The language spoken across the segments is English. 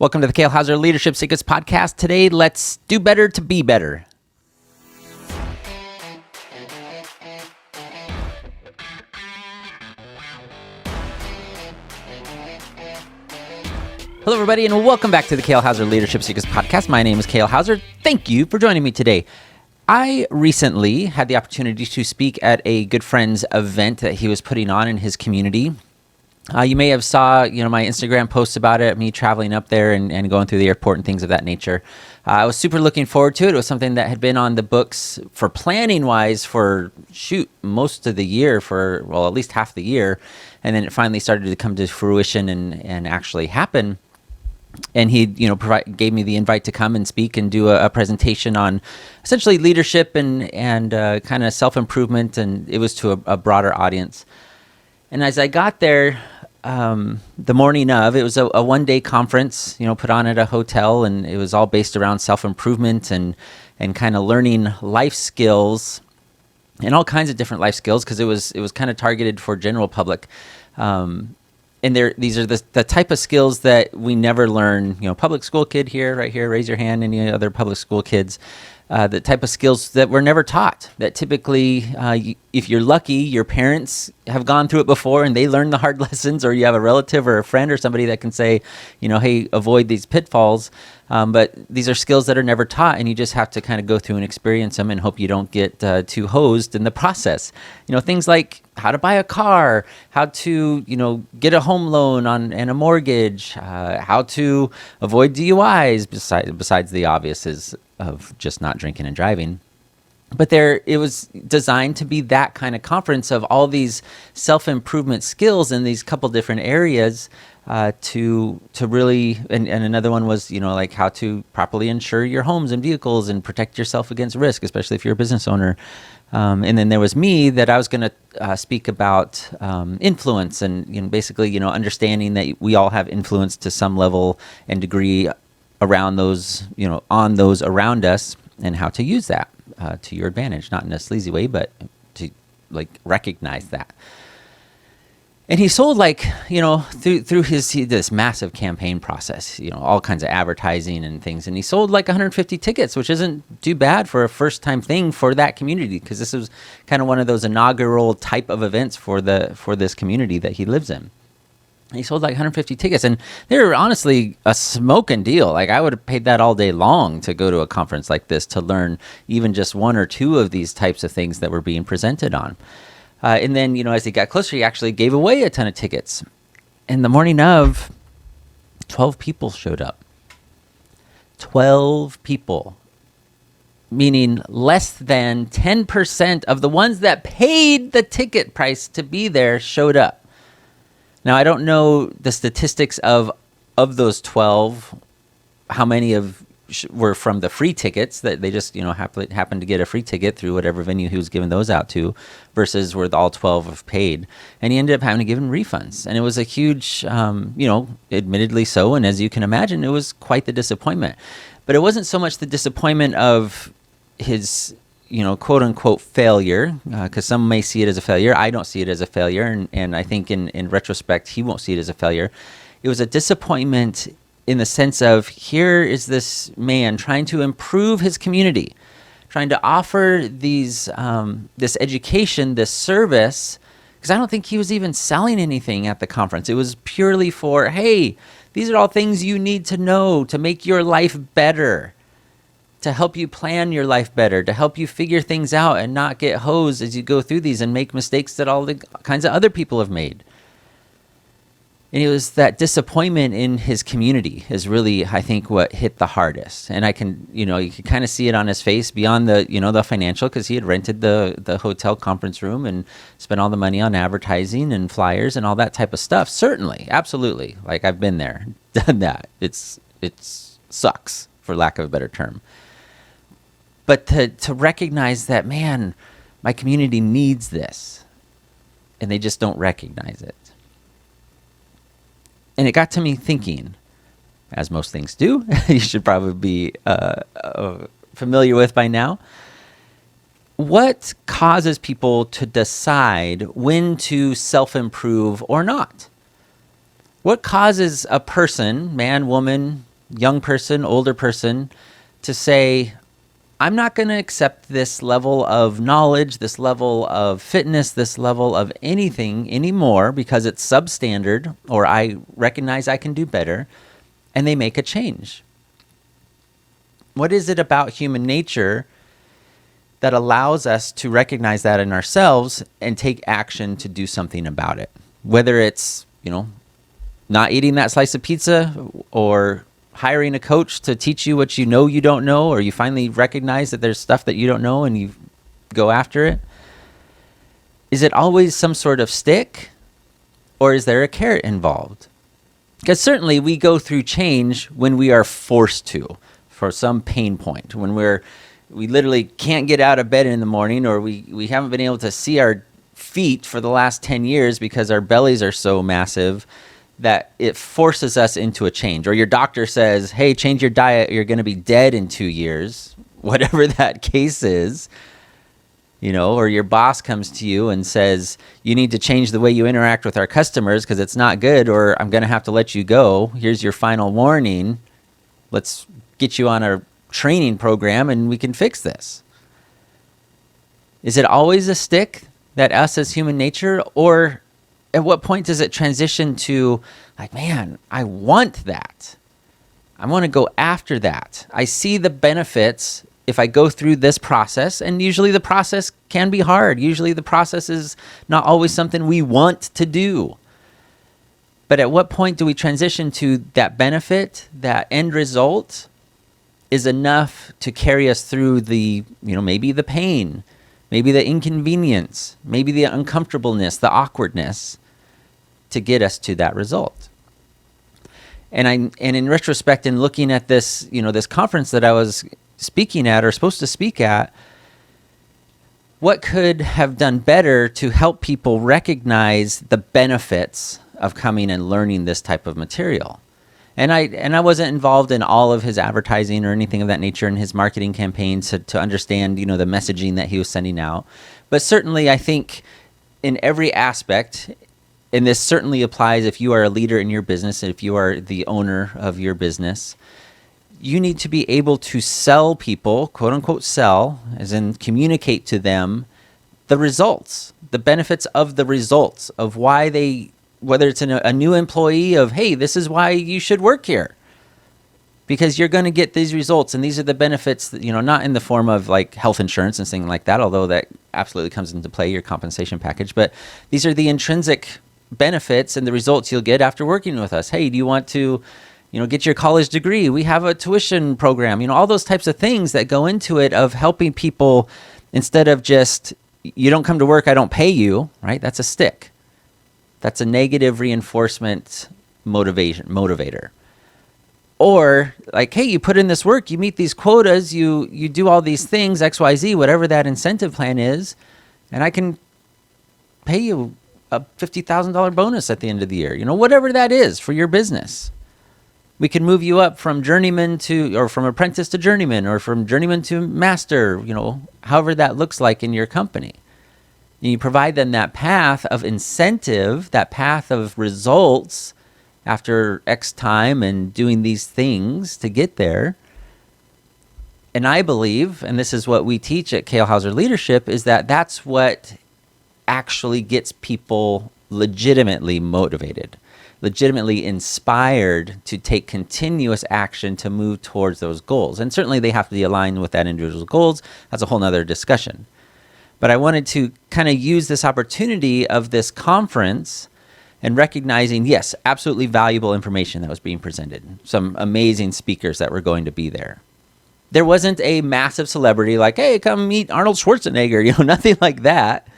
Welcome to the Kale Houser Leadership Secrets podcast. Today, let's do better to be better. Hello, everybody, and welcome back to the Kale Houser Leadership Secrets podcast. My name is Kale Houser. Thank you for joining me today. I recently had the opportunity to speak at a good friend's event that he was putting on in his community. You may have saw, my Instagram posts about it, me traveling up there and going through the airport and things of that nature. I was super looking forward to it. It was something that had been on the books for planning-wise for, most of the year, at least half the year. And then it finally started to come to fruition and actually happen. And he, gave me the invite to come and speak and do a presentation on essentially leadership and kind of self-improvement. And it was to a broader audience. And as I got there, the morning of, it was a one-day conference, put on at a hotel, and it was all based around self-improvement and kind of learning life skills and all kinds of different life skills, because it was kind of targeted for general public. And these are the type of skills that we never learn. Public school kid right here, raise your hand. Any other public school kids? The type of skills that were never taught, that typically, if you're lucky, your parents have gone through it before and they learned the hard lessons, or you have a relative or a friend or somebody that can say, hey, avoid these pitfalls. But these are skills that are never taught, and you just have to kind of go through and experience them and hope you don't get too hosed in the process. Things like how to buy a car, how to, get a home loan and a mortgage, how to avoid DUIs, besides the obvious of just not drinking and driving. But it was designed to be that kind of conference of all these self-improvement skills in these couple different areas to really, and another one was, like how to properly insure your homes and vehicles and protect yourself against risk, especially if you're a business owner. And then there was me that I was going to speak about influence and basically, understanding that we all have influence to some level and degree around those, on those around us, and how to use that to your advantage, not in a sleazy way, but to recognize that. And he sold through this massive campaign process, all kinds of advertising and things. And he sold 150 tickets, which isn't too bad for a first time thing for that community, because this was kind of one of those inaugural type of events for this community that he lives in. He sold 150 tickets, and they were honestly a smoking deal. I would have paid that all day long to go to a conference like this to learn even just one or two of these types of things that were being presented on. And then, as he got closer, he actually gave away a ton of tickets. And the morning of, 12 people showed up. 12 people, meaning less than 10% of the ones that paid the ticket price to be there showed up. Now, I don't know the statistics of those 12, how many were from the free tickets that they just, happened to get a free ticket through whatever venue he was giving those out to, versus where all 12 have paid. And he ended up having to give him refunds. And it was a huge, admittedly so. And as you can imagine, it was quite the disappointment. But it wasn't so much the disappointment of his quote unquote failure, because some may see it as a failure. I don't see it as a failure. And I think in retrospect, he won't see it as a failure. It was a disappointment in the sense of, here is this man trying to improve his community, trying to offer this education, this service, because I don't think he was even selling anything at the conference. It was purely for, hey, these are all things you need to know to make your life better, to help you plan your life better, to help you figure things out and not get hosed as you go through these and make mistakes that all the kinds of other people have made. And it was that disappointment in his community is really, I think, what hit the hardest. And I can, you can kind of see it on his face beyond the, the financial, because he had rented the hotel conference room and spent all the money on advertising and flyers and all that type of stuff. Certainly, absolutely. I've been there, done that. It sucks, for lack of a better term. But to recognize that, man, my community needs this, and they just don't recognize it. And it got to me thinking, as most things do, you should probably be familiar with by now, what causes people to decide when to self-improve or not? What causes a person, man, woman, young person, older person, to say, I'm not going to accept this level of knowledge, this level of fitness, this level of anything anymore because it's substandard, or I recognize I can do better, and they make a change. What is it about human nature that allows us to recognize that in ourselves and take action to do something about it? Whether it's, not eating that slice of pizza, or hiring a coach to teach you what you don't know, or you finally recognize that there's stuff that you don't know and you go after it. Is it always some sort of stick, or is there a carrot involved? Because certainly we go through change when we are forced to, for some pain point, when we literally can't get out of bed in the morning, or we haven't been able to see our feet for the last 10 years because our bellies are so massive that it forces us into a change. Or your doctor says, hey, change your diet, you're going to be dead in 2 years, whatever that case is. Or your boss comes to you and says, you need to change the way you interact with our customers because it's not good, or I'm going to have to let you go. Here's your final warning. Let's get you on a training program and we can fix this. Is it always a stick that us as human nature, or at what point does it transition to like, man, I want that. I want to go after that. I see the benefits if I go through this process, and usually the process can be hard. Usually the process is not always something we want to do. But at what point do we transition to that benefit, that end result is enough to carry us through the, maybe the pain, maybe the inconvenience, maybe the uncomfortableness, the awkwardness, to get us to that result? And in retrospect, in looking at this, this conference that I was speaking at, or supposed to speak at, what could have done better to help people recognize the benefits of coming and learning this type of material? And I wasn't involved in all of his advertising or anything of that nature in his marketing campaigns to understand, the messaging that he was sending out. But certainly I think in every aspect, and this certainly applies if you are a leader in your business, if you are the owner of your business, you need to be able to sell people, quote unquote sell, as in communicate to them the results, the benefits of the results of why they, whether it's a new employee of, hey, this is why you should work here. Because you're going to get these results, and these are the benefits, that, not in the form of like health insurance and things like that, although that absolutely comes into play, your compensation package. But these are the intrinsic benefits and the results you'll get after working with us. Hey, do you want to, get your college degree? We have a tuition program, all those types of things that go into it of helping people, instead of just, you don't come to work, I don't pay you, right? That's a stick. That's a negative reinforcement motivator. Or like, hey, you put in this work, you meet these quotas, you do all these things, XYZ, whatever that incentive plan is, and I can pay you a $50,000 bonus at the end of the year, whatever that is for your business. We can move you up from journeyman or from apprentice to journeyman, or from journeyman to master, however that looks like in your company. And you provide them that path of incentive, that path of results after X time and doing these things to get there. And I believe, and this is what we teach at Kale Houser Leadership, is that that's what actually gets people legitimately motivated, legitimately inspired to take continuous action to move towards those goals. And certainly they have to be aligned with that individual's goals. That's a whole nother discussion. But I wanted to kind of use this opportunity of this conference and recognizing, yes, absolutely valuable information that was being presented. Some amazing speakers that were going to be there. There wasn't a massive celebrity like, hey, come meet Arnold Schwarzenegger, nothing like that.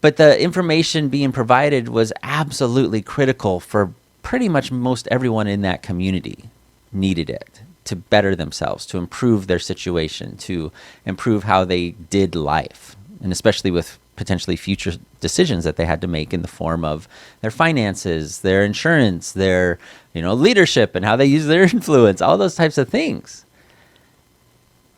But the information being provided was absolutely critical for pretty much most everyone in that community needed it to better themselves, to improve their situation, to improve how they did life, and especially with potentially future decisions that they had to make in the form of their finances, their insurance, their leadership, and how they use their influence, all those types of things.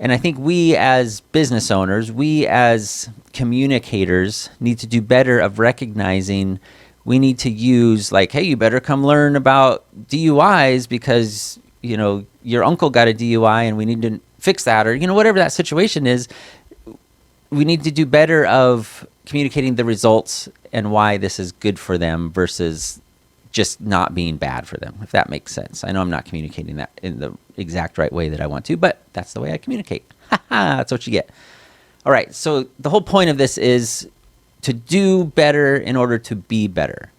And I think we as business owners, we as communicators need to do better of recognizing we need to use like, hey, you better come learn about DUIs because, your uncle got a DUI and we need to fix that, or, whatever that situation is. We need to do better of communicating the results and why this is good for them versus just not being bad for them, if that makes sense. I know I'm not communicating that in the exact right way that I want to, but that's the way I communicate. That's what you get. All right, so the whole point of this is to do better in order to be better.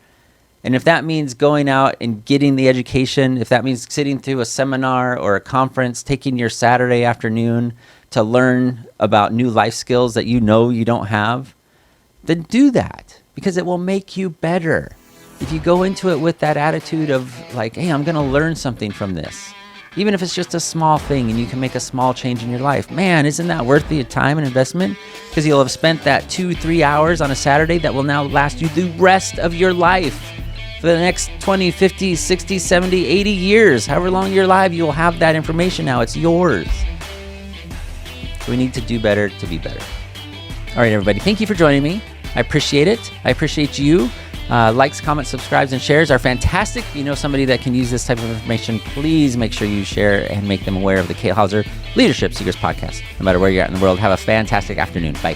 And if that means going out and getting the education, if that means sitting through a seminar or a conference, taking your Saturday afternoon to learn about new life skills that you don't have, then do that, because it will make you better. If you go into it with that attitude of like, hey, I'm going to learn something from this, even if it's just a small thing and you can make a small change in your life, man, isn't that worth the time and investment? Because you'll have spent that 2-3 hours on a Saturday that will now last you the rest of your life. For the next 20, 50, 60, 70, 80 years, however long you're alive, you'll have that information now. It's yours. We need to do better to be better. All right, everybody. Thank you for joining me. I appreciate it. I appreciate you. Likes, comments, subscribes, and shares are fantastic. If you know somebody that can use this type of information, please make sure you share and make them aware of the Kale Houser Leadership Secrets podcast. No matter where you're at in the world, have a fantastic afternoon. Bye.